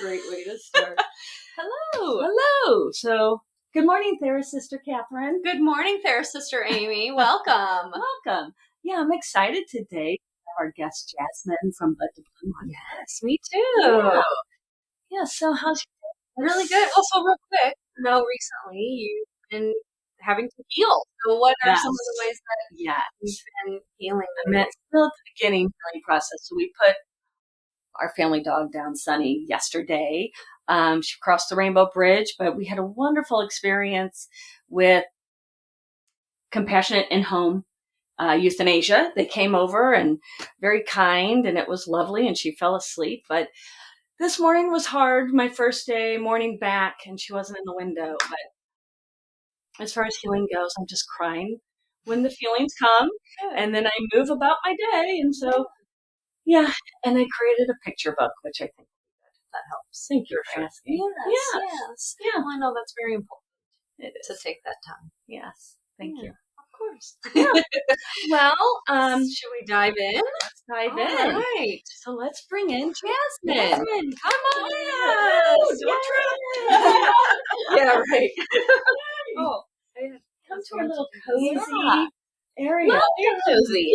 great way to start. Hello. So, good morning, Theray Sister Catherine. Good morning, Theray Sister Amy. Welcome. Welcome. Yeah, I'm excited today to have our guest Jasmine from Bud to Bloom. Yes, me too. Yeah. So, how's your day? Really good. Also, real quick, recently you've been having to heal. So, what are some of the ways that you've been healing? I'm still at the beginning healing process. So, we put our family dog down, Sunny, yesterday. She crossed the Rainbow Bridge, but we had a wonderful experience with Compassionate in-Home Euthanasia. They came over and very kind, and it was lovely, and she fell asleep. But this morning was hard, my first day, morning back, and she wasn't in the window. But as far as healing goes, I'm just crying when the feelings come, and then I move about my day. And so, and I created a picture book, which I think that helps. Thank you for asking. Yes. Yeah. Well, I know that's very important to take that time. Yes. Thank you. Of course. Well, should we dive in? Let's dive in. All right. So let's bring in Jasmine. Jasmine, come on. Yes. Don't try. Yeah, right. Come to our little cozy area. Well, you're cozy.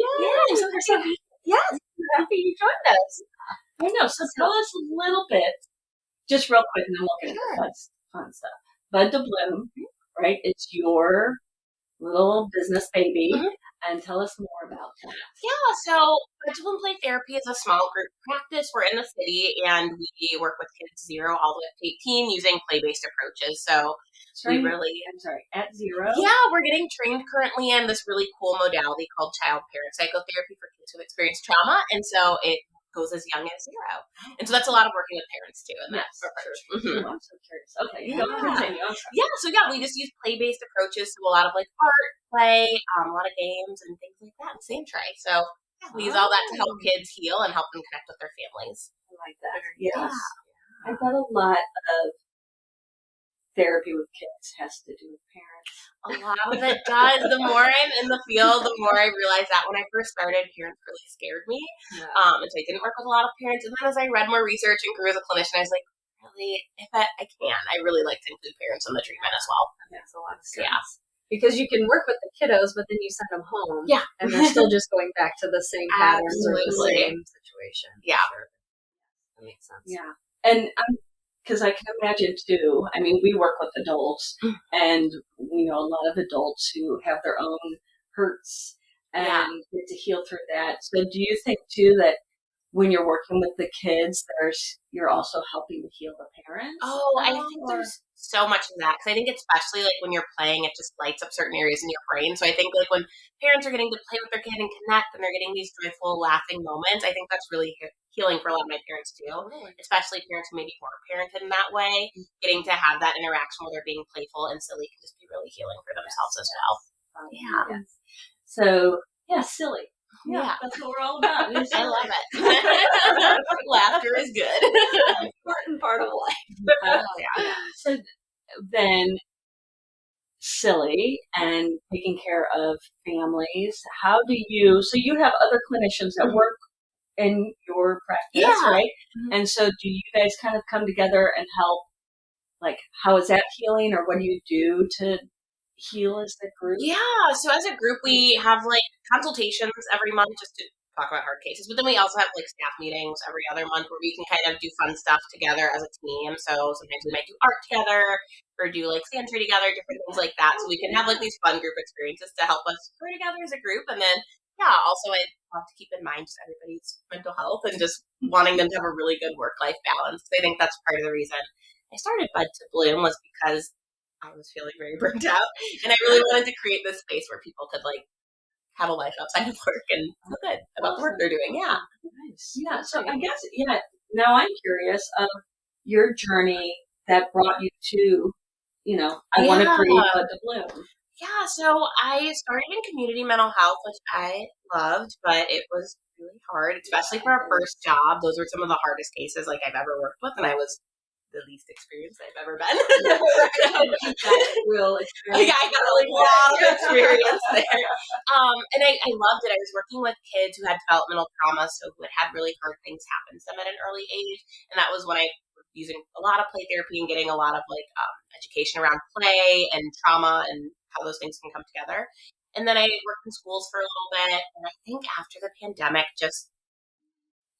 Yes. Happy you joined us. I know. So tell us a little bit, just real quick, and then we'll get into the fun stuff. Bud to Bloom, right? It's your little business baby. And tell us more about that. Yeah, so Bud to Bloom Play Therapy is a small group practice. We're in the city, and we work with kids 0 all the way up to 18 using play-based approaches. So at 0? Yeah, we're getting trained currently in this really cool modality called child-parent psychotherapy for kids who've experienced trauma, and so it goes as young as 0. And so that's a lot of working with parents, too, in that approach. I'm so curious. Okay, continue. We just use play-based approaches, so a lot of art, play, a lot of games, and things like that, and same tray. So we use all that to help kids heal and help them connect with their families. I like that. Yes. I bet a lot of therapy with kids has to do with parents. A lot of it does. The more I'm in the field, the more I realize that. When I first started, parents really scared me. And so I didn't work with a lot of parents. And then as I read more research and grew as a clinician, I was like, really, if I can, I really like to include parents in the treatment as well. That makes a lot of sense. Yeah. Because you can work with the kiddos, but then you send them home. Yeah. And they're still just going back to the same patterns or the same situation. Yeah. Sure. That makes sense. Yeah. And because I can imagine too, I mean, we work with adults and we know a lot of adults who have their own hurts and get to heal through that. So do you think too that when you're working with the kids, you're also helping to heal the parents? Oh, I think there's so much in that. Because I think especially when you're playing, it just lights up certain areas in your brain. So I think when parents are getting to play with their kid and connect and they're getting these joyful, laughing moments, I think that's really healing for a lot of my parents too. Especially parents who maybe weren't parented in that way. Getting to have that interaction where they're being playful and silly can just be really healing for themselves as well. Yes. So, silly. Yeah, that's what we're all about. I love it. Laughter is good. Important part of life. So then, silly and taking care of families. How do you? So you have other clinicians that work in your practice, right? And so, do you guys kind of come together and help? Like, how is that healing, or what do you do to heal as a group? Yeah, so as a group, we have consultations every month just to talk about hard cases. But then we also have staff meetings every other month where we can kind of do fun stuff together as a team. So sometimes we might do art together or do sandtray together, different things like that. So we can have these fun group experiences to help us grow together as a group. And then, also I have to keep in mind just everybody's mental health and just wanting them to have a really good work-life balance. I think that's part of the reason I started Bud to Bloom was because I was feeling very burnt out, and I really wanted to create this space where people could have a life outside of work and feel good about the work they're doing. Yeah. Nice. Yeah. So I guess, now I'm curious of your journey that brought you to, I want to create Bud to Bloom. Yeah. So I started in community mental health, which I loved, but it was really hard, especially for a first job. Those were some of the hardest cases I've ever worked with, and I was the least experienced I've ever been. Real experience. I got a lot of experience there. And I loved it. I was working with kids who had developmental trauma, so who had really hard things happen to them at an early age. And that was when I would using a lot of play therapy and getting a lot of like education around play and trauma and how those things can come together. And then I worked in schools for a little bit. And I think after the pandemic, just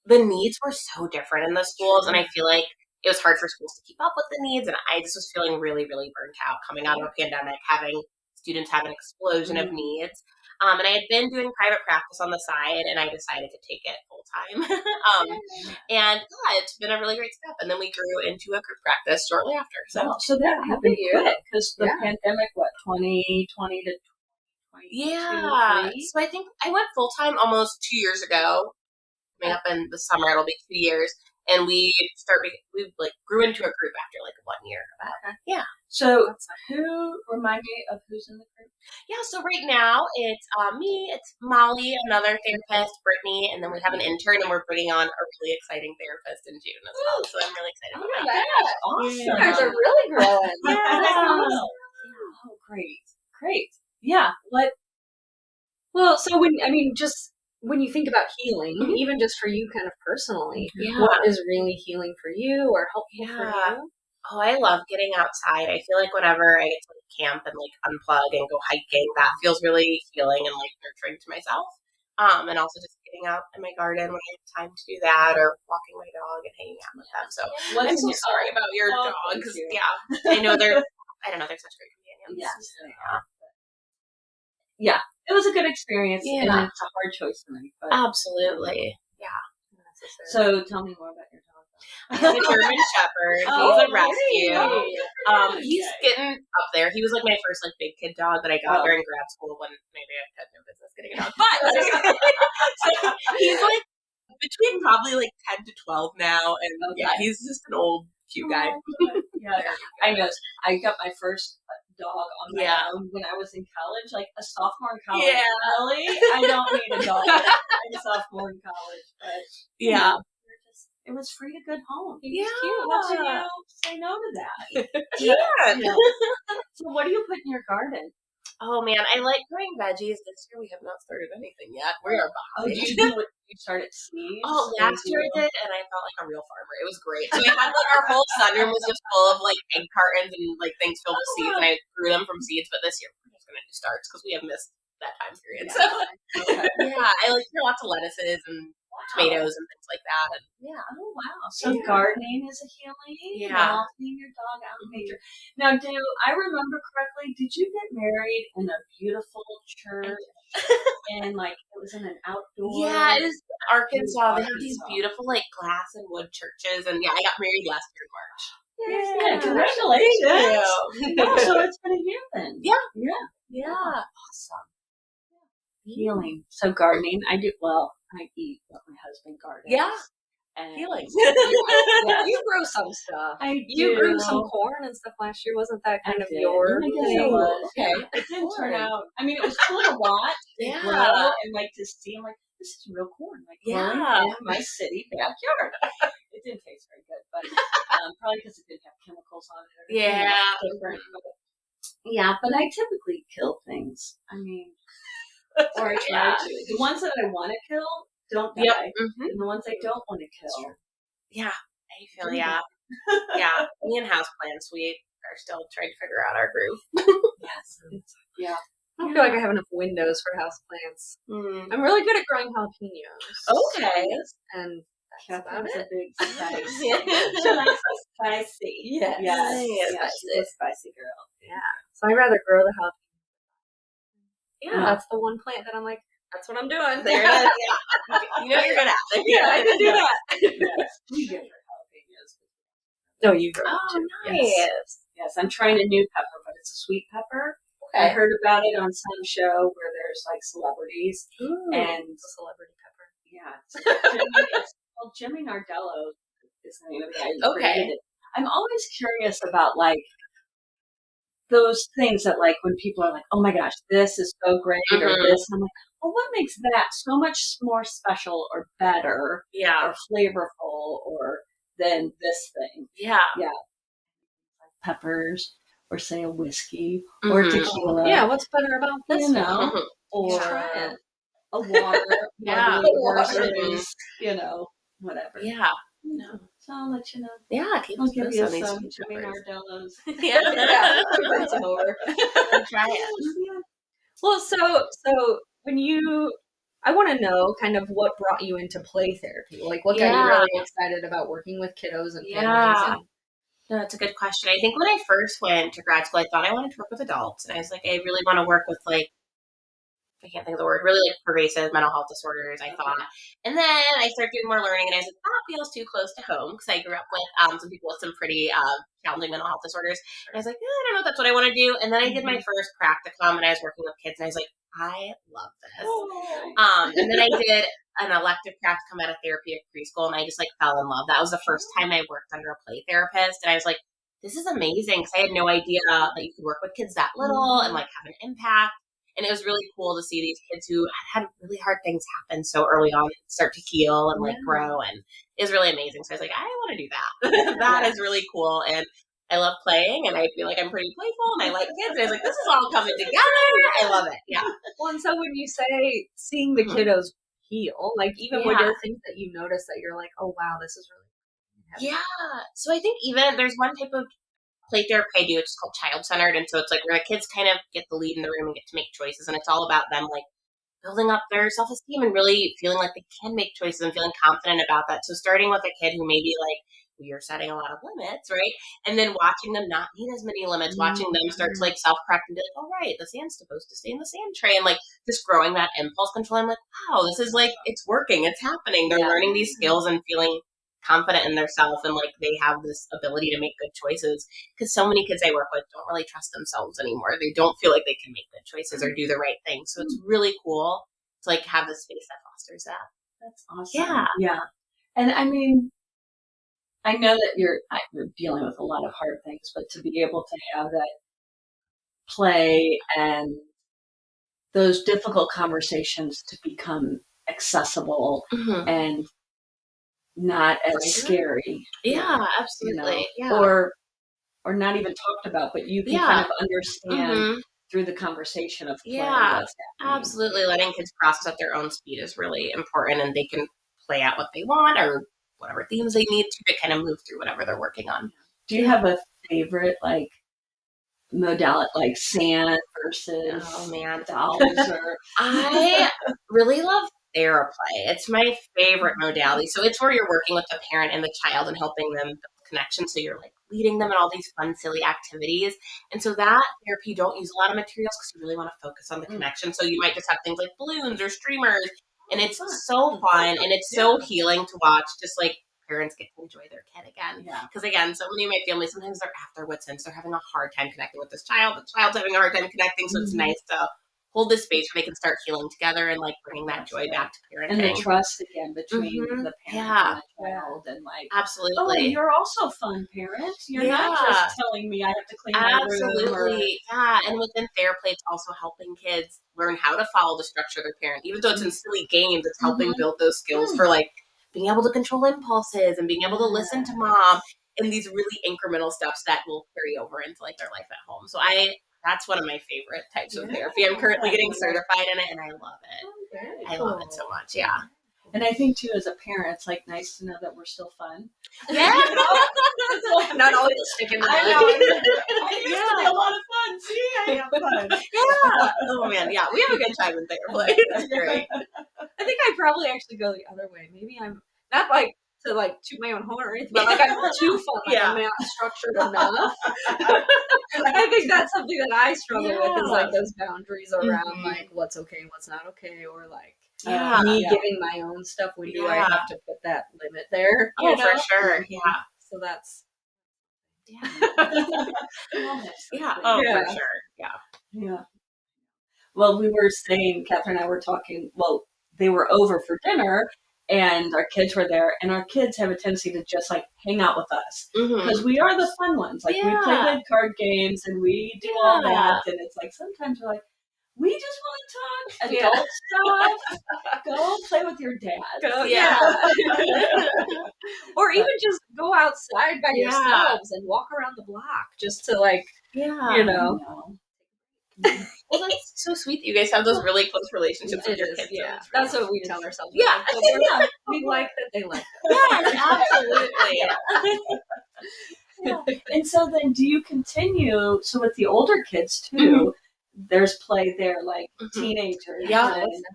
the needs were so different in the schools. And I feel like it was hard for schools to keep up with the needs. And I just was feeling really, really burnt out coming out of a pandemic, having students have an explosion of needs. And I had been doing private practice on the side, and I decided to take it full time. And it's been a really great step. And then we grew into a group practice shortly after. So that happened quick because the pandemic, 2020 to 2022? Yeah. So I think I went full time almost 2 years ago. Coming up in the summer, it'll be 2 years. And we like grew into a group after like 1 year. Yeah. So remind me of who's in the group? Yeah. So right now it's me, it's Molly, another therapist, Brittany, and then we have an intern, and we're bringing on a really exciting therapist in June as well. So I'm really excited about that. Awesome. You guys are really growing. Oh, great. Yeah. When you think about healing, even just for you kind of personally, what is really healing for you or helpful for you? Oh, I love getting outside. I feel like whenever I get to like camp and like unplug and go hiking, that feels really healing and like nurturing to myself. And also just getting out in my garden when I have time to do that, or walking my dog and hanging out with them. So I'm so sorry about your dogs. I know they're such great companions. Yes. Yeah. It was a good experience, and it's a hard choice to make. But absolutely. Yeah. So tell me more about your dog. He's a German Shepherd. He's a rescue. He's getting up there. He was like my first like big kid dog that I got during grad school when maybe I had no business getting a dog. But so he's like between probably like 10 to 12 now, and he's just an old cute guy. I know. I got my first dog on my own when I was in college, like a sophomore in college. Really? I don't need a dog. I'm a sophomore in college, but it was free to good home. He was cute. How can you say no to that? So what do you put in your garden? Oh man, I like growing veggies. This year we have not started anything yet. We are behind. You started seeds? Oh, last year I did, and I felt like a real farmer. It was great. So we had like our whole sunroom was just full of like egg cartons and like things filled with seeds, and I grew them from seeds. But this year we're just gonna do starts because we have missed that time period. So I like lots of lettuces and tomatoes and things like that. And oh wow. So gardening is a healing. Seeing your dog out in nature. Now, do I remember correctly? Did you get married in a beautiful church? And like it was in an outdoor. Yeah, it was Arkansas. They have these beautiful like glass and wood churches, and I got married last year in March. Congratulations! So it's been a year then. Yeah. Awesome. Healing. So gardening, I do. Well, I eat what my husband gardens. And healing. You grow some stuff. You grew some corn and stuff last year. Wasn't that kind of your thing? Okay. It didn't turn out. I mean, it was cool to watch and grow and like to see. I'm like, this is real corn. Like growing in my city backyard. It didn't taste very good, but probably because it didn't have chemicals on it. But I typically kill things. I mean, or I try to. The ones that I want to kill don't die. And the ones I don't want to kill. Yeah, I feel Me and houseplants, we are still trying to figure out our groove. I don't feel like I have enough windows for houseplants. I'm really good at growing jalapenos. Okay. And that's about it. A big spice. Spicy. Yes. She's a spicy girl. Yeah. So I'd rather grow the jalapenos. That's the one plant that I'm like, that's what I'm doing. There it is. You know you're good at it. I can do that. We give her jalapenos. No, you grow too. Nice. Yes, I'm trying a new pepper, but it's a sweet pepper. I heard about it on some show where there's like celebrities. And it's a celebrity pepper. It's called Jimmy Nardello is the name of the guy who created it. I'm always curious about like those things that like when people are like, oh my gosh, this is so great or this. And I'm like, well, what makes that so much more special or better or flavorful or than this thing? Like peppers or say a whiskey or tequila. Yeah, what's better about this? You know, or a water versus, whatever. So I'll let you know. Yeah, keep I'll us give posted you on these some speech Jimmy numbers. Nardello's. Yeah, bring some over. Try it. Yeah. Well, so when I want to know kind of what brought you into play therapy. Like, what got you really excited about working with kiddos and families? And... No, that's a good question. I think when I first went to grad school, I thought I wanted to work with adults, and I was like, I really want to work with like, I can't think of the word, really like pervasive mental health disorders, I thought. And then I started doing more learning, and I was like, that feels too close to home, because I grew up with some people with some pretty challenging mental health disorders. And I was like, I don't know if that's what I want to do. And then I did my first practicum, and I was working with kids, and I was like, I love this. And then I did an elective practicum at a therapy at preschool, and I just like fell in love. That was the first time I worked under a play therapist, and I was like, this is amazing, because I had no idea that you could work with kids that little and like have an impact. And it was really cool to see these kids who had really hard things happen so early on start to heal and like grow, and it was really amazing. So I was like, I want to do that. That is really cool, and I love playing, and I feel like I'm pretty playful, and I like kids. And I was like, this is all coming together. I love it. Yeah. Well, and so when you say seeing the kiddos heal, like even what are things that you notice that you're like, oh wow, this is really heavy. Yeah. So I think even there's one type of play therapy I do, it's called child-centered, and so it's like where the kids kind of get the lead in the room and get to make choices, and it's all about them like building up their self-esteem and really feeling like they can make choices and feeling confident about that. So starting with a kid who maybe like you're setting a lot of limits, right? And then watching them not need as many limits, watching them start to like self-correct and be like, oh right, the sand's supposed to stay in the sand tray, and like just growing that impulse control. I'm like, wow, this is like, it's working, it's happening. They're learning these skills and feeling confident in themselves, and like they have this ability to make good choices, because so many kids I work with don't really trust themselves anymore. They don't feel like they can make good choices or do the right thing. So it's really cool to like have this space that fosters that. That's awesome. Yeah. And I mean, I know that you're dealing with a lot of hard things, but to be able to have that play and those difficult conversations to become accessible and not as scary. Yeah, absolutely. You know? Or not even talked about, but you can kind of understand through the conversation of play what's happening. Absolutely. Letting kids process at their own speed is really important, and they can play out what they want or whatever themes they need to kind of move through whatever they're working on. Do you have a favorite like modality, like sand versus dolls? Or I really love Theray. It's my favorite modality. So it's where you're working with the parent and the child and helping them build connection. So you're like leading them in all these fun, silly activities. And so that therapy, you don't use a lot of materials because you really want to focus on the connection. So you might just have things like balloons or streamers. And it's so fun, and it's so healing to watch, just like parents get to enjoy their kid again. Because again, so many of my family, sometimes they're at their wits' end. So they're having a hard time connecting with this child. The child's having a hard time connecting. So it's nice to hold this space where they can start healing together and like bringing that joy back to parenting. And the trust again between the parent and the child, and like, absolutely. Oh, you're also fun, parent. You're not just telling me I have to clean my room. Absolutely. And within Theray, it's also helping kids learn how to follow the structure of their parent. Even though it's in silly games, it's helping build those skills for like being able to control impulses and being able to listen to mom, and these really incremental steps that will carry over into like their life at home. So that's one of my favorite types of therapy. I'm currently getting certified in it, and I love it. I love it so much. Yeah. And I think too, as a parent, it's like nice to know that we're still fun. Yeah. Not always sticking to I used to be a lot of fun. See, I have fun. Oh man, yeah. We have a good time in Theray. It's great. I think I probably actually go the other way. Maybe I'm not like to like toot my own horn or anything, but like I'm too fun. Like I'm not structured enough. I think that's something that I struggle with, is like those boundaries around like what's okay and what's not okay, or like me giving my own stuff. When do I have to put that limit there? Oh, for sure. Yeah. So that's Oh, for sure. Yeah. Well, we were saying, Catherine and I were talking, well, they were over for dinner and our kids were there, and our kids have a tendency to just like hang out with us because we are the fun ones. Like we play good card games and we do all that. And it's like, sometimes we're like, we just want to talk adult stuff. Go play with your dad. Or even just go outside by yourselves and walk around the block just to like, you know. Well, that's so sweet that you guys have those really close relationships with your kids. Yeah, So that's what we tell ourselves. Yeah. So we like that they like that. Yes, absolutely. Yeah. And so then do you continue, so with the older kids too, there's play there, like teenagers. Yeah. And,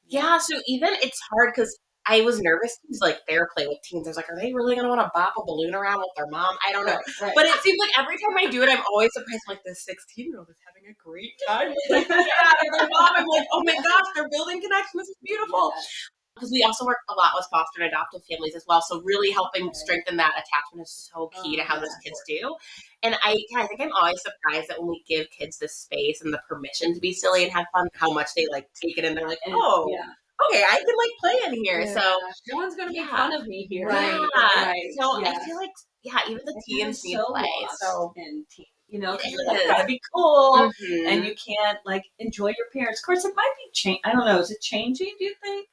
Yeah, so even it's hard because I was nervous to use like their play with teens. I was like, are they really going to want to bop a balloon around with their mom? I don't know. Right. But it seems like every time I do it, I'm always surprised. I'm like, this 16-year-old is having a great time with like, their dad or their mom. I'm like, oh my gosh, they're building connection. This is beautiful. Because we also work a lot with foster and adoptive families as well. So really helping strengthen that attachment is so key to how those kids do. And I think I'm always surprised that when we give kids the space and the permission to be silly and have fun, how much they like take it and they're like, oh, okay, I can like play in here. Yeah. So no one's going to make fun of me here. Right. Right. So Yeah. I feel like, even the teens need so play. lost So in teen, you know, It you're like, is. gotta be cool, Mhm. and you can't like enjoy your parents. Of course, it might be I don't know. Is it changing? Do you think?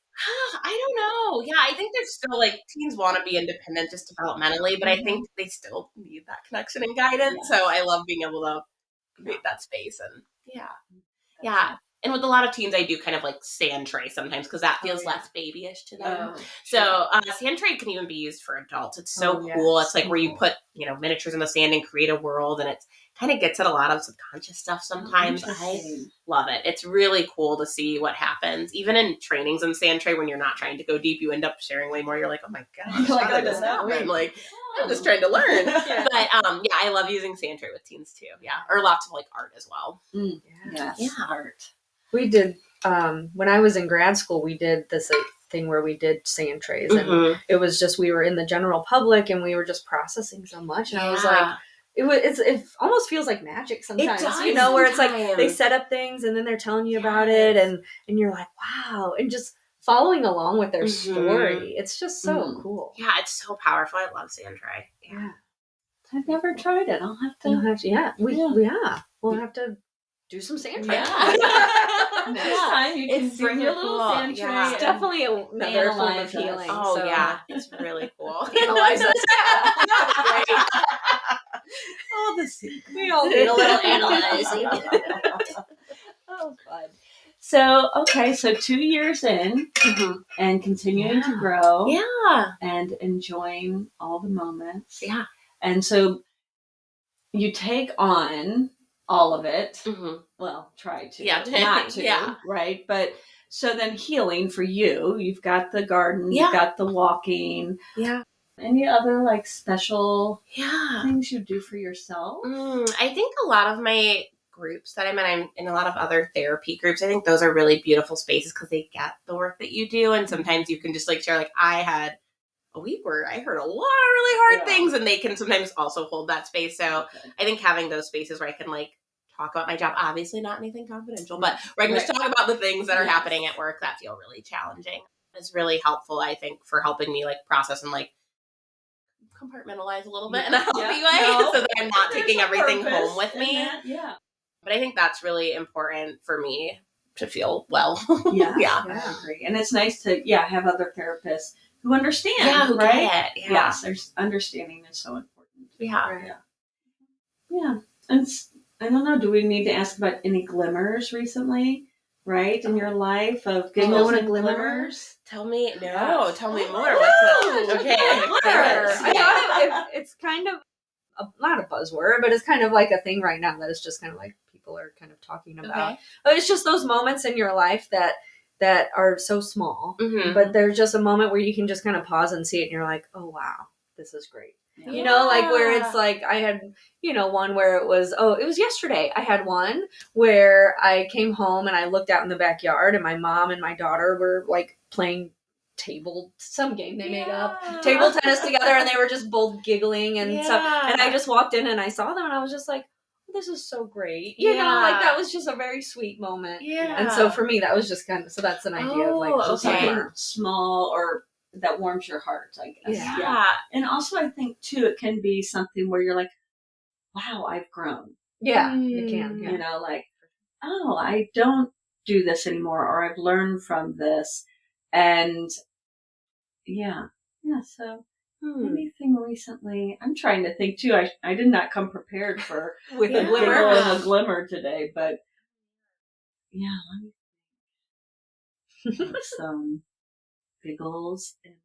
I don't know. Yeah, I think there's still like teens want to be independent just developmentally, but I think they still need that connection and guidance. Yeah. So I love being able to create that space and yeah. And with a lot of teens, I do kind of like sand tray sometimes because that feels less babyish to them. So sand tray can even be used for adults. It's so cool. It's like where you put, miniatures in the sand and create a world, and it's kind of gets at a lot of subconscious stuff sometimes. I love it. It's really cool to see what happens. Even in trainings in sand tray, when you're not trying to go deep, you end up sharing way more. You're like, oh my gosh, how did this happen? Like, I'm just trying to learn. But I love using sand tray with teens too. Yeah, or lots of like art as well. Art. We did, when I was in grad school, we did this thing where we did sand trays, and it was just, we were in the general public and we were just processing so much. And I was like, it almost feels like magic sometimes, where it's like they set up things and then they're telling you about it, and you're like, wow. And just following along with their story. It's just so cool. Yeah, it's so powerful. I love sand tray. Yeah. I've never tried it. I'll have to. We'll have to do some sand tray. Next time you can bring your little sand tray. It's definitely another form of healing. Oh, so. yeah. It's really cool. Analyze us. Great. All the secrets. We all need a little analyzing. Oh, fun. So, okay, so 2 years in and continuing to grow. Yeah. And enjoying all the moments. Yeah. And so you take on all of it. Well, try to. Yeah. Not to. Right? But so then healing for you. You've got the garden. Yeah. You've got the walking. Yeah. Any other like special things you do for yourself? I think a lot of my groups that I'm in a lot of other therapy groups, I think those are really beautiful spaces because they get the work that you do. And sometimes you can just like share, like I had a week where I heard a lot of really hard things, and they can sometimes also hold that space. So I think having those spaces where I can like talk about my job, obviously not anything confidential, but where I can just talk about the things that are happening at work that feel really challenging is really helpful, I think, for helping me like process and like compartmentalize a little bit in a healthy way so that I'm not taking everything home with me. But I think that's really important for me to feel well. I agree. And it's nice to have other therapists who understand, who right? get it. Yes, there's understanding is so important. Yeah. And I don't know, do we need to ask about any glimmers recently, right, in your life of giggles and glimmers? Tell me more. What's up? Okay, I thought it's kind of not a buzzword, but it's kind of like a thing right now that is just kind of like people are kind of talking about. But it's just those moments in your life that are so small, but there's just a moment where you can just kind of pause and see it, and you're like, oh wow, this is great. You know, like where it's like I had, one where it was yesterday. I had one where I came home and I looked out in the backyard and my mom and my daughter were like playing some game they made up, table tennis together, and they were just both giggling and stuff. And I just walked in and I saw them and I was just like, this is so great. You know, like that was just a very sweet moment. And so for me, that was just kind of, so that's an idea of like something small or that warms your heart, I guess. And also I think too, it can be something where you're like, wow, I've grown. It can. You know, like, oh, I don't do this anymore, or I've learned from this. And so anything recently, I'm trying to think too. I did not come prepared for with a glimmer and a glimmer today, but Yeah, let me some giggles and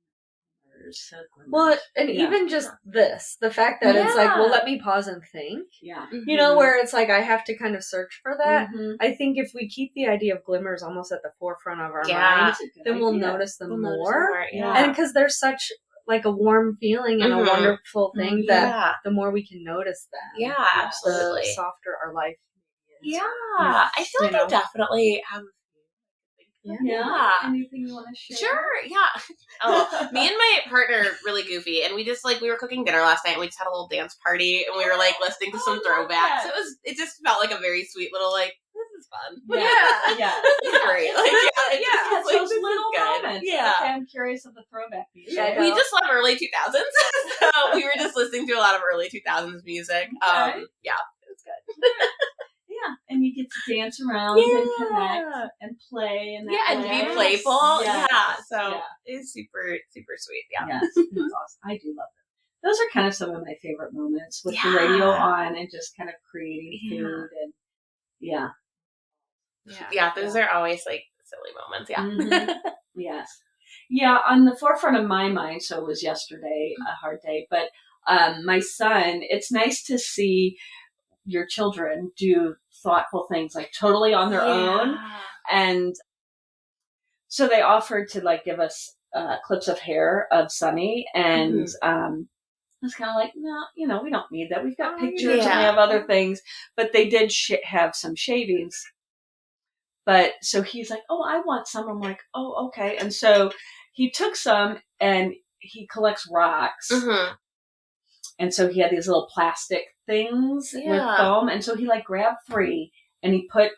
so Well, and even just this, the fact that it's like, well, let me pause and think. Yeah. You know, where it's like I have to kind of search for that. Mm-hmm. I think if we keep the idea of glimmers almost at the forefront of our Yeah. mind, then we'll notice them more. Yeah. And because there's such like a warm feeling and a wonderful thing that the more we can notice that, yeah, absolutely, the softer our life is. Yeah, I feel like I definitely have. Yeah. Anything you want to share? Sure. Yeah. Oh, me and my partner are really goofy, and we just we were cooking dinner last night, and we just had a little dance party, and we were listening to some throwbacks. It just felt like a very sweet little this is fun. Yeah. It's great. It's those little moments. Yeah. Okay, I'm curious of the throwback music. Yeah, we just love early 2000s, so we were just listening to a lot of early 2000s music. Okay. Yeah, it was good. Yeah, and you get to dance around and connect and play and and be playful. Yes. Yeah, so it's super, super sweet. Yeah, yes, it's awesome. I do love them. Those are kind of some of my favorite moments with the radio on and just kind of creating food and those are always silly moments. Yeah, mm-hmm. Yes, yeah. On the forefront of my mind, so it was yesterday a hard day, but my son. It's nice to see your children do thoughtful things totally on their own. And so they offered to give us clips of hair of Sunny, and I was kind of no, we don't need that. We've got pictures and we have other things, but they did have some shavings. But so he's like, oh, I want some. I'm like, oh, okay. And so he took some and he collects rocks. Mm-hmm. And so he had these little plastic things with foam. And so he grabbed 3 and he put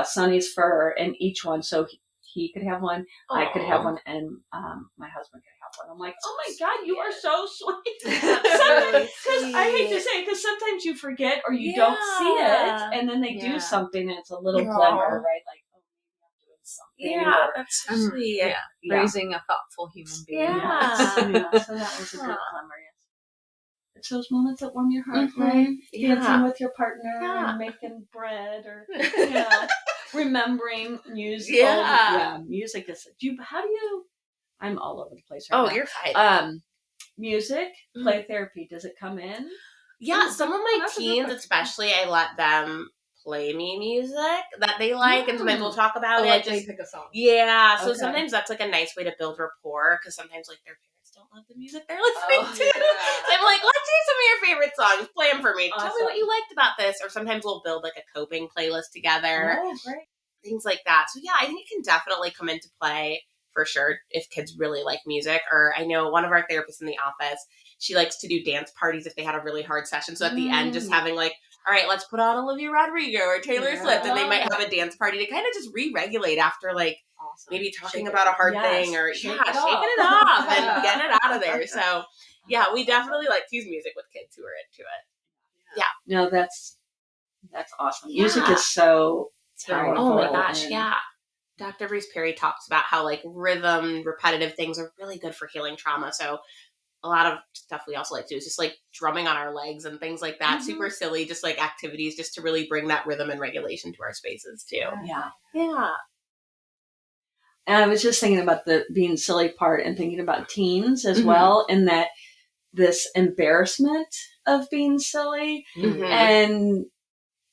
Sunny's fur in each one. So he could have one, I could have one, and my husband could have one. I'm like, oh my God, you are so sweet. Because I hate to say it, because sometimes you forget or you don't see it. And then they do something and it's a little glimmer, right? Oh, maybe I'm doing something. Yeah, that's so sweet. Raising a thoughtful human being. Yeah. So that was a good glimmer, It's those moments that warm your heart, right? Dancing with your partner and making bread or, remembering music. Music is, I'm all over the place right now. Oh, you're fine. Music, play therapy, does it come in? Yeah, some of my teens especially, I let them play me music that they like, and sometimes we'll talk about it. They pick a song. Yeah, so sometimes that's a nice way to build rapport, because sometimes their parents don't love the music they're listening to. So I'm like, let's hear some of your favorite songs. Play them for me. Awesome. Tell me what you liked about this. Or sometimes we'll build a coping playlist together. Oh, great. Things like that. So yeah, I think it can definitely come into play for sure if kids really like music. Or I know one of our therapists in the office, she likes to do dance parties if they had a really hard session. So at the end, just having all right, let's put on Olivia Rodrigo or Taylor Swift, and they might have a dance party to kind of just re-regulate after maybe talking about a hard thing or shaking it off and getting it out of there. So yeah, we definitely like to use music with kids who are into it. Yeah. No, that's awesome. Music is so powerful. Oh my gosh, yeah. Dr. Bruce Perry talks about how rhythm, repetitive things are really good for healing trauma. So a lot of stuff we also like to do is just drumming on our legs and things like that. Super silly, just activities just to really bring that rhythm and regulation to our spaces too. Yeah. Yeah. And I was just thinking about the being silly part and thinking about teens as well, and that this embarrassment of being silly. And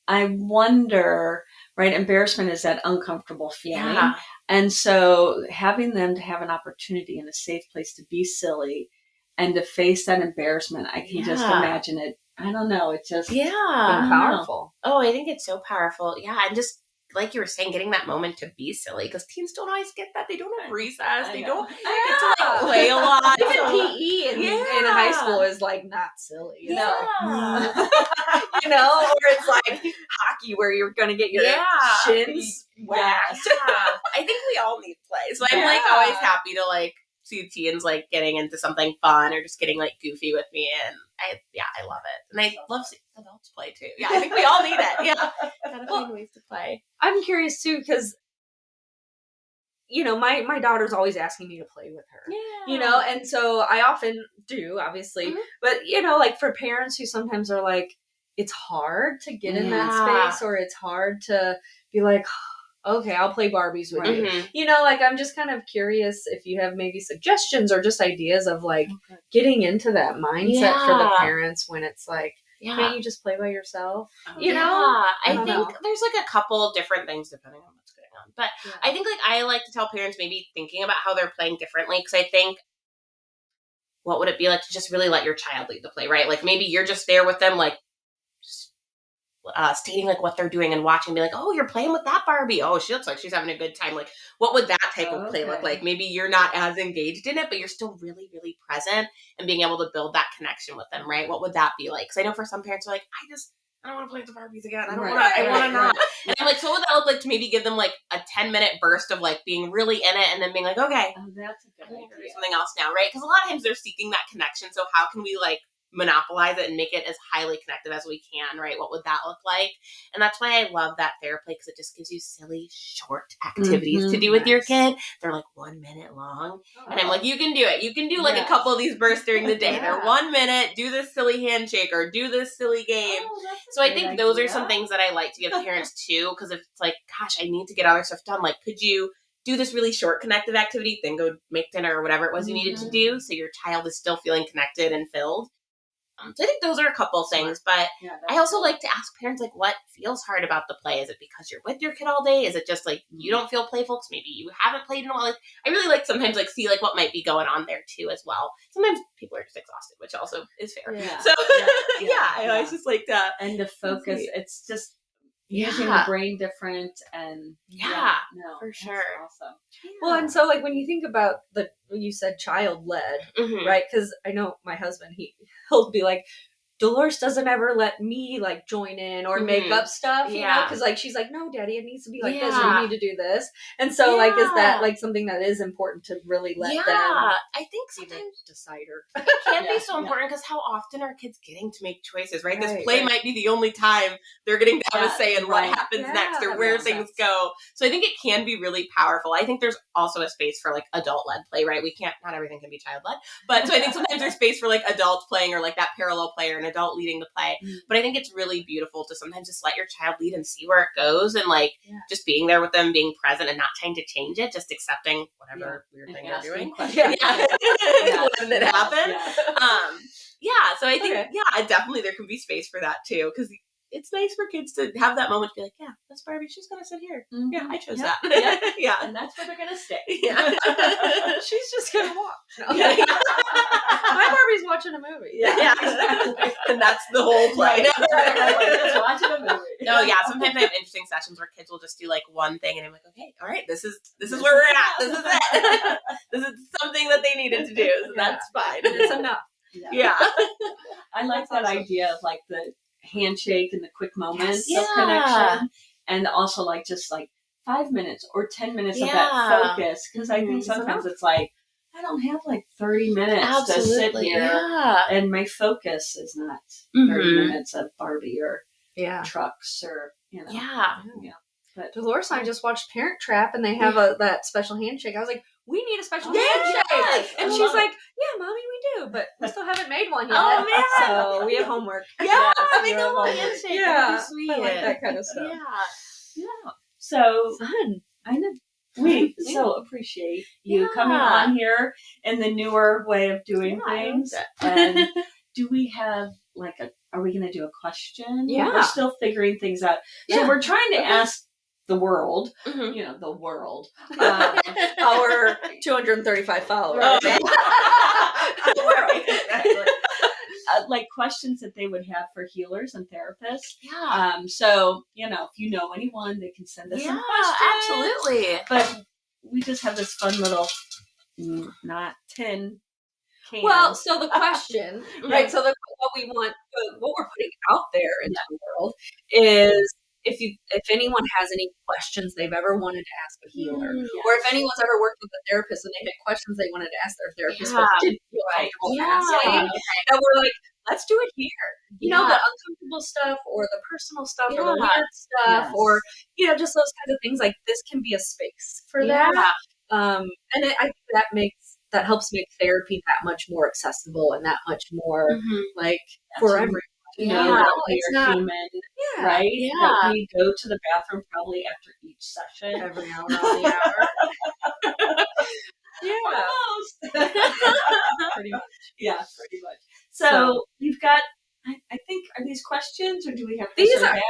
I wonder, right, embarrassment is that uncomfortable feeling. Yeah. And so having them to have an opportunity in a safe place to be silly and to face that embarrassment, I can just imagine it. I don't know. It's just powerful. Oh, I think it's so powerful. Yeah. And just like you were saying, getting that moment to be silly, because teens don't always get that. They don't have recess. They don't get to play a lot. Even PE in high school is not silly. You know? Or it's hockey where you're going to get your shins whacked. I think we all need play. So I'm always happy to see teens getting into something fun or just getting goofy with me, and I love it. And I love seeing adults play too. Yeah, I think we all need it. Yeah, gotta find ways to play. I'm curious too, because my daughter's always asking me to play with her. Yeah. And so I often do, obviously, but for parents who sometimes are it's hard to get in that space, or it's hard to be okay, I'll play Barbies with you. Mhm. You know, like, I'm just kind of curious if you have maybe suggestions or just ideas of, like, getting into that mindset for the parents when it's like, can't you just play by yourself? You know? I think there's like a couple different things depending on what's going on. But I think like I like to tell parents maybe thinking about how they're playing differently, because I think what would it be like to just really let your child lead the play, right? Like maybe you're just there with them, like stating like what they're doing and watching, be like, oh, you're playing with that Barbie. Oh, she looks like she's having a good time. Like, what would that type of play look like? Maybe you're not as engaged in it, but you're still really, really present and being able to build that connection with them, right? What would that be like? Because I know for some parents are like, I don't want to play with the Barbies again. I don't want to. I want to not. And I'm like, so what would that look like to maybe give them like a 10-minute burst of like being really in it, and then being like, okay, that's a good idea. Do something else now, right? Because a lot of times they're seeking that connection. So how can we like monopolize it and make it as highly connected as we can, right? What would that look like? And that's why I love that Theray because it just gives you silly short activities to do with your kid. They're like 1 minute long. And I'm like, you can do it. You can do like a couple of these bursts during the day. They're 1 minute, do this silly handshake or do this silly game. So I think those are some things that I like to give parents too, because if it's like, gosh, I need to get other stuff done, like could you do this really short connective activity, then go make dinner or whatever it was you needed to do, so your child is still feeling connected and filled. So I think those are a couple of things, but I also like to ask parents, like, what feels hard about the play? Is it because you're with your kid all day? Is it just, like, you don't feel playful because maybe you haven't played in a while? Like, I really like sometimes, like, see, like, what might be going on there, too, as well. Sometimes people are just exhausted, which also is fair. Yeah. So, I always just like to... And the focus, it's just using the brain different and... for sure. Awesome. Well, and so, like, when you think about you said child-led, right? Because I know my husband, he'll be like, Dolores doesn't ever let me, like, join in or make up stuff, you know? Because, like, she's like, no, Daddy, it needs to be like this, or you need to do this. And so, like, is that, like, something that is important to really let them I think sometimes decider? It can be so important because how often are kids getting to make choices, right? This play might be the only time they're getting to have a say in what happens next or where things go. So I think it can be really powerful. I think there's also a space for, like, adult-led play, right? Not everything can be child-led. But so I think sometimes there's space for, like, adults playing or, like, that parallel play or an adult leading the play. But I think it's really beautiful to sometimes just let your child lead and see where it goes, and like just being there with them, being present and not trying to change it, just accepting whatever weird thing they're doing. When it happens. So I think definitely there can be space for that too, because it's nice for kids to have that moment to be like, yeah, that's Barbie, she's gonna sit here. Yeah, I chose that. And that's where they're gonna stay. She's just gonna watch. My Barbie's watching a movie. And that's the whole play. Just watching a movie. No, sometimes I have interesting sessions where kids will just do like one thing, and I'm like, okay, all right, this is where we're at. This is it. This is something that they needed to do, so that's fine. It's enough. I like that idea of like the handshake and the quick moments of connection, and also like just like 5 minutes or 10 minutes of that focus, because I think sometimes it's like I don't have like 30 minutes to sit here and my focus is not 30 minutes of Barbie or trucks or But Dolores and I just watched Parent Trap, and they have that special handshake. I was like, we need a special handshake. And she's like, yeah, Mommy, we do, but we still haven't made one yet. Oh, man. So we have homework. Make a little handshake. Yeah. Sweet. I like that kind of stuff. So fun. I know. We so appreciate you coming on here in the newer way of doing things. And do we have like are we going to do a question? Yeah. We're still figuring things out. So we're trying to ask the world, the world, our 235 followers. Like questions that they would have for healers and therapists. So, if you know anyone, they can send us some questions. Absolutely. But we just have this fun little, not tin can. Well, so the question, right? So what we're putting out there into the world is, if anyone has any questions they've ever wanted to ask a healer, or if anyone's ever worked with a therapist and they had questions they wanted to ask their therapist but didn't feel comfortable asking, and we're like, let's do it here. The uncomfortable stuff, or the personal stuff, or the weird stuff, or just those kinds of things. Like, this can be a space for that. And I think that helps make therapy that much more accessible and that much more like for everyone. to know that we are human, right? Yeah. That we go to the bathroom probably after each session. Every hour on the hour. Yeah. Almost. Pretty much. Yeah, pretty much. So we've got, I think, are these questions or do we have this or that?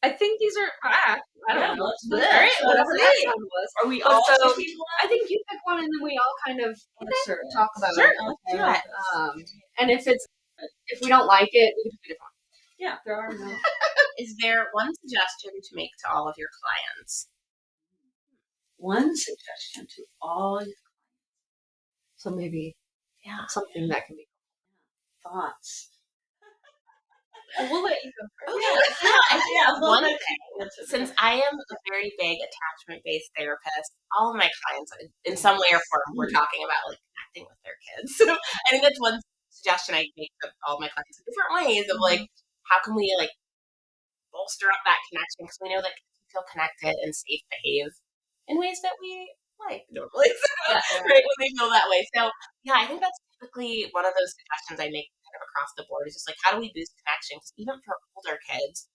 I think these are, I don't know. Let's All right, whatever that sound was. Are we all so picking one? I think you pick one and then we all kind of talk about Sure. it. Okay. And if we don't like it, we can do a different one. Yeah, there are no. Is there one suggestion to make to all of your clients? One suggestion to all your clients. So maybe something that can be thoughts. We'll let you go first. One thing, since I am a very big attachment-based therapist, all of my clients, in some way or form, we're talking about like connecting with their kids. So I think that's one suggestion I make to all of my clients in different ways of like, how can we like bolster up that connection? Because we know that kids feel connected and safe behave in ways that we like normally, right? When they feel that way. So yeah, I think that's typically one of those suggestions I make kind of across the board is just like, how do we boost connection? Because even for older kids,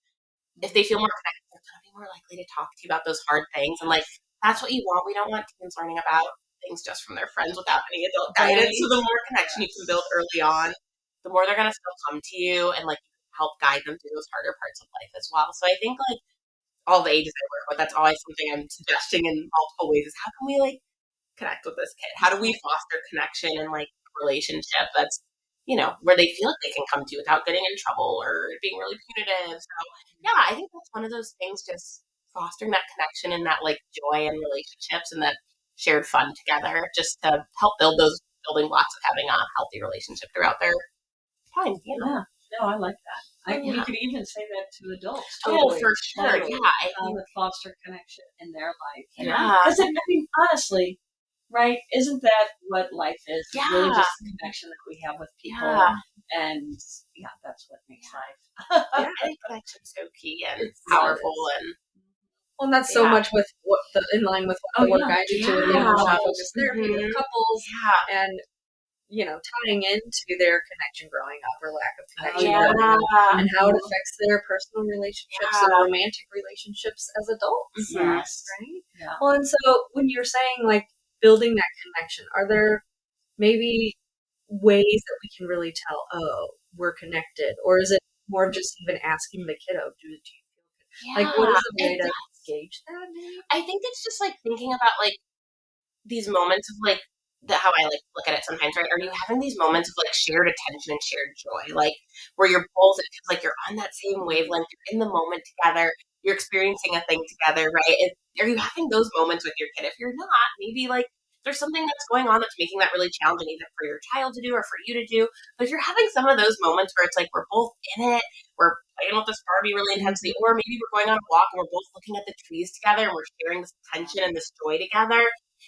if they feel more connected, they're going to be more likely to talk to you about those hard things. And like, that's what you want. We don't want teens learning about things just from their friends without any adult guidance. So the more connection you can build early on, the more they're going to still come to you and like help guide them through those harder parts of life as well. So I think like all the ages I work with, that's always something I'm suggesting in multiple ways is how can we like connect with this kid? How do we foster connection and like a relationship that's, you know, where they feel like they can come to without getting in trouble or being really punitive. So yeah, I think that's one of those things, just fostering that connection and that like joy in relationships and that shared fun together just to help build those building blocks of having a healthy relationship throughout their time. You know? Yeah. No, I like that. You could even say that to adults. Totally. Oh, for sure. Totally. Yeah. I think foster connection in their life. Yeah. Because I mean, honestly, right? Isn't that what life is? Yeah. It's really just the connection that we have with people. Yeah. And that's what makes life. I think connection's so key and powerful and that's so much with what in line with what the work I do too with focused therapy with couples and you know, tying into their connection growing up or lack of connection growing up and how it affects their personal relationships and romantic relationships as adults. Yes. Right? Yeah. Well, and so when you're saying like building that connection, are there maybe ways that we can really tell, oh, we're connected? Or is it more of just even asking the kiddo, do you feel good? Like, what is a way to gauge that? Maybe? I think it's just like thinking about like these moments of like, how I like look at it sometimes, right? Are you having these moments of like shared attention and shared joy? Like where you're both, it feels like you're on that same wavelength, you're in the moment together, you're experiencing a thing together, right? Are you having those moments with your kid? If you're not, maybe like there's something that's going on that's making that really challenging either for your child to do or for you to do. But if you're having some of those moments where it's like we're both in it, we're playing with this Barbie really intensely, or maybe we're going on a walk and we're both looking at the trees together and we're sharing this attention and this joy together.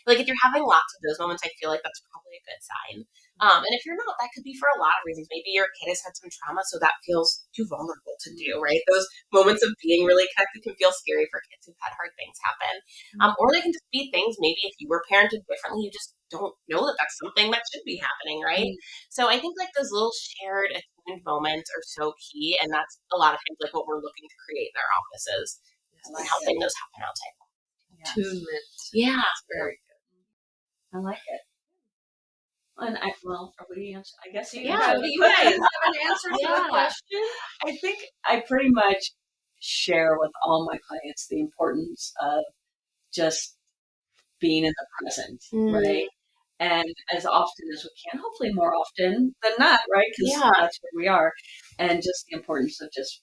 Like if you're having lots of those moments, I feel like that's probably a good sign. And if you're not, that could be for a lot of reasons. Maybe your kid has had some trauma, so that feels too vulnerable to do, right? Those moments of being really connected can feel scary for kids who've had hard things happen. Or they can just be things, maybe if you were parented differently, you just don't know that that's something that should be happening, right? So I think like those little shared attuned moments are so key, and that's a lot of times like what we're looking to create in our offices and helping those happen outside. Attunement. Yeah. That's very good. I like it. And are we answer? I guess you you guys have an answer to the question. I think I pretty much share with all my clients the importance of just being in the present, right? And as often as we can, hopefully more often than not, right? Because that's where we are. And just the importance of just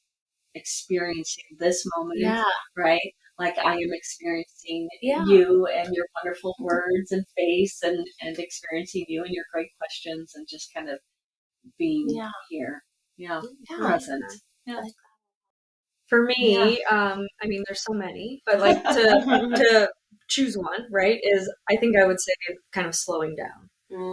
experiencing this moment, right? Like I am experiencing you and your wonderful words and face and experiencing you and your great questions and just kind of being here. Present. Yeah. For me, I mean, there's so many, but like to choose one, right, is I think I would say kind of slowing down,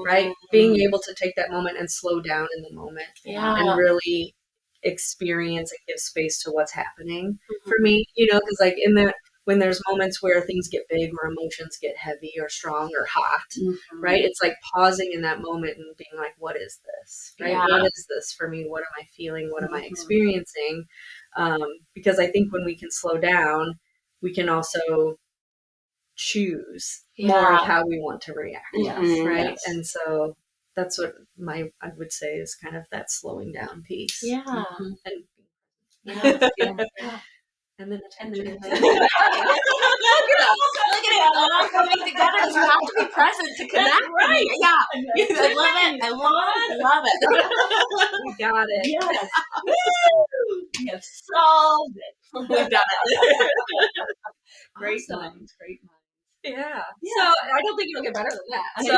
right? Being able to take that moment and slow down in the moment and really experience and give space to what's happening for me, you know, because like in when there's moments where things get big or emotions get heavy or strong or hot, right? It's like pausing in that moment and being like, what is this, right? Yeah. What is this for me? What am I feeling? What am I experiencing? Because I think when we can slow down, we can also choose more of how we want to react, right? Yes. And so that's what I would say is kind of that slowing down piece. Yeah. And then attention. Look at it all coming together because you have to be present to connect. Right. Yeah. I love it. I love it. We got it. Yes. We have solved it. We've done it. Great Awesome. minds. Great minds. Yeah. So I don't think it'll get better than that. So I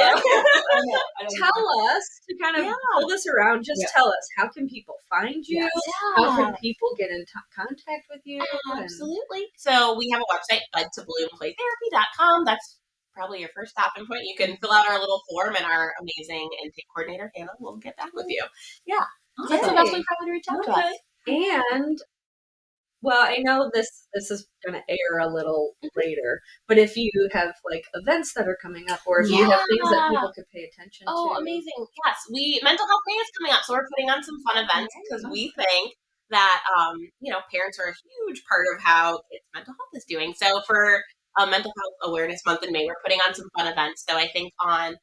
know. tell us to kind of pull this around. Just tell us, how can people find you? Yes. How can people get in contact with you? Absolutely. So we have a website, budtobloomplaytherapy.com. That's probably your first stopping point. You can fill out our little form, and our amazing intake coordinator, Hannah, will get back with you. Yeah. Awesome. That's the best way probably to reach out to us. And well, I know this is going to air a little later, but if you have like events that are coming up, or if you have things that people could pay attention to. Oh, amazing. Yes. Mental health day is coming up, so we're putting on some fun events because we think that, parents are a huge part of how kids' mental health is doing. So for Mental Health Awareness Month in May, we're putting on some fun events. So I think on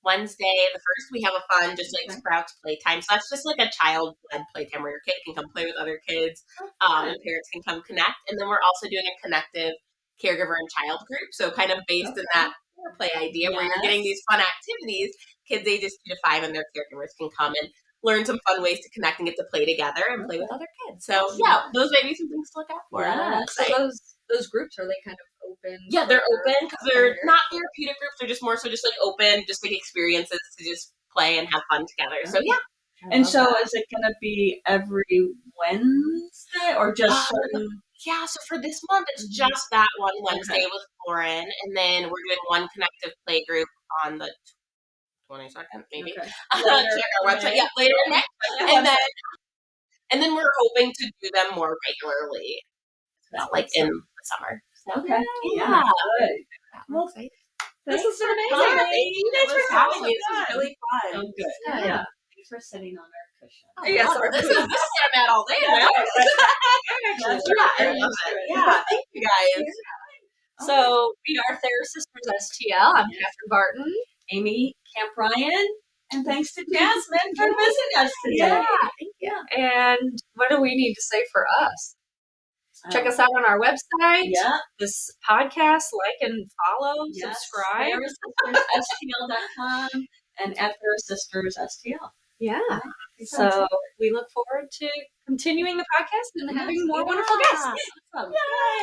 Wednesday, the 1st, we have a fun, just like Sprouts playtime. So that's just like a child-led playtime where your kid can come play with other kids, and parents can come connect. And then we're also doing a connective caregiver and child group. So kind of based in that play idea where you're getting these fun activities, kids ages 2 to 5 and their caregivers can come and learn some fun ways to connect and get to play together and play with other kids. So those might be some things to look out for. So those groups, are they kind of open? Yeah, they're open because they're not therapeutic groups. They're just more so just like open, just like experiences to just play and have fun together. So And so is it going to be every Wednesday or just certain? Yeah, so for this month, it's just that one Wednesday with Lauren. And then we're doing one connective play group on the 22nd, maybe. Okay. Check our website. Yeah, later in May. And then we're hoping to do them more regularly, like in the summer. So, Okay. Yeah. Good. Well, excited. This has been amazing. Thank you guys for having me. This was really fun. Oh, good. Yeah. Thanks for sitting on our cushion. Yes, this is what I'm at all day now. I love it. Yeah, thank you guys. So, we are Theray Sisters STL. I'm Catherine Barton. Amy Camp Ryan. And thanks to Jasmine for visiting us today. Yeah, thank you. And what do we need to say for us? Check us out on our website. Yeah. This podcast, like and follow, subscribe. TheRaySistersSTL.com and at TheRaySistersSTL. Yeah. So we look forward to continuing the podcast and having more wonderful guests. Awesome. Yay.